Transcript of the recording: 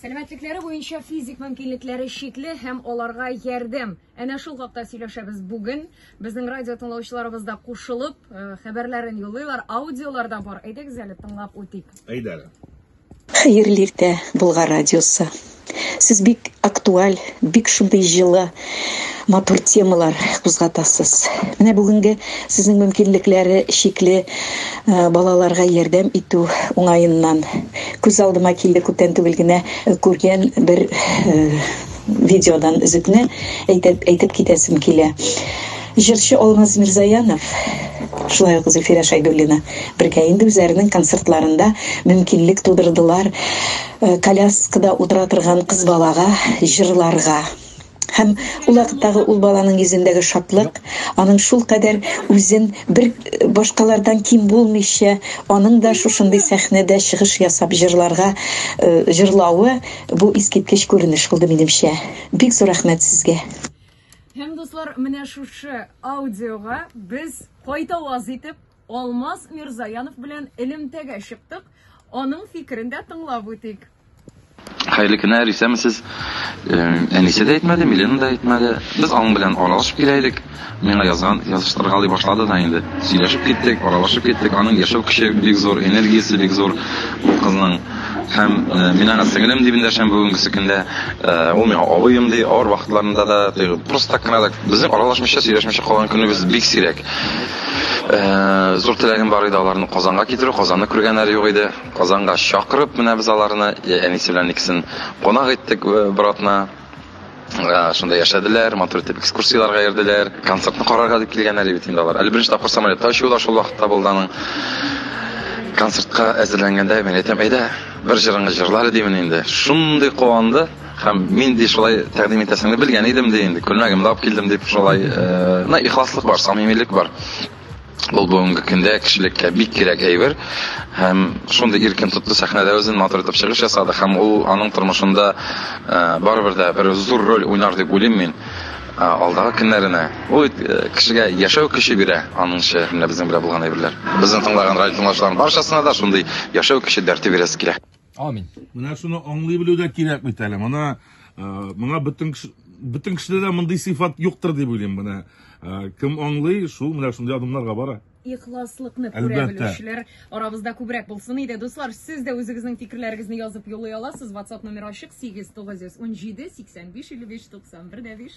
Сәламәтлекләре буенча физик мөмкинлекләре шикле һәм аларга ярдәм. Әнә шул хакта сөйләшәбез бүген. Безнең радио тыңлаучыларыбыз да кушылып, хәбәрләрен юллыйлар, аудиолар да бар. Әйдәгез әле тыңлап үтик. Әйдәгез. Хәерле иртә, Болгар радиосы. Сез бик актуаль, бик шундый җылы, матур темалар кузгатасыз. Менә бүгенге сезнең мөмкинлекләре шикле балаларга ярдәм итү уңаеннан күз алдыма килде, күптән түгел генә күргән бер видеодан үзекне әйтеп китәсем килә. Җырчы Алмаз Мирзаянов, шулай ук Зөлфирә Шәйдуллина, бергә инде үзләренең концертларында мөмкинлек тудырдылар коляскада утыра торган кыз балага җырларга. Һәм ул вакыттагы ул баланың йөзендәге шатлык, аның шул кадәр үзен бер башкалардан ким булмыйча, аның да шушындый сәхнәдә чыгыш ясап җырларга җырлавы бу искиткеч күренеш булды минемчә. Бик зур рәхмәт сезгә. Һәм дуслар, менә шушы аудиога без кайта ваз итеп Алмаз Мирзаянов белән элемтәгә чыктык. Аның фикерен дә тыңлап үтик. Hayırlı günler, istemsiz. Enise de etmedi, Milen'in de etmedi. Biz onun bilen aralaşıp geleydik. Mena yazıştırgalı başladı da indi. Söyleşip gittik, aralaşıp gittik. Onun yaşam kişi bek zor, enerjisi bek zor. Bu kızın hem menen singlim dibinde şem bugünkü günde o men abıyım diye ağır vaxtlarında da prosta kanada bizim aralaşmışa söyleşmişe kalan günümüz bek sirek. Zor tilagim var idi alarını Qozonga ketiriп, Qozonni ko'rganlari yo'q edi. Qozonga chaqirib, mana biz alarni enisi bilan ikisini qo'noq etdik biratna. Shunda yashadilar, motoritib ekskursiyalarga yerdilar, konsertni qarorga deb kelganlari bitimda ular. Birinchi taqir samolyotda ular shu vaqtda bo'ldi. Konsertga azarlanganda men aytam, "Ayda, bir jiringni jirlar deyman endi." Shunday quvondi. Ham men de shulay taqdim etasini bilgan edim deydi. Ko'lmagimda olib keldim deb shulay ixloslik bor, samimiylik bor. Bugungi kunda kishilikka bik kerak ayver. Ham shunday erkin tutdi sahnada o'zini motor etib chiqish jasadi. Ham u aning turmushida baribirda bir zo'r rol o'ynar deb o'ylayman. Alдағы kunlarini u kishiga yashov kuchi bera, aningcha bizning bilan bo'lgan ayverlar. Bizning tinglagan radio tinglovchilarning barchasına da shunday yashov kuchi darti berasi kerak. Amin. Mana shuni anglay biluvda kerak bitali. Mana bütün kishida bunday sifat yo'qdir deb o'ylayman. Mana kim anglay, shu mana shunday odamlarga bora. İxlaslıqны күрә белүчеләр арабызда күбрәк булсын иде. Дуслар, сез дә үзегезнең фикерләрегезне язып юллый аласыз. WhatsApp номеры ачык 8917 85 55 91 5.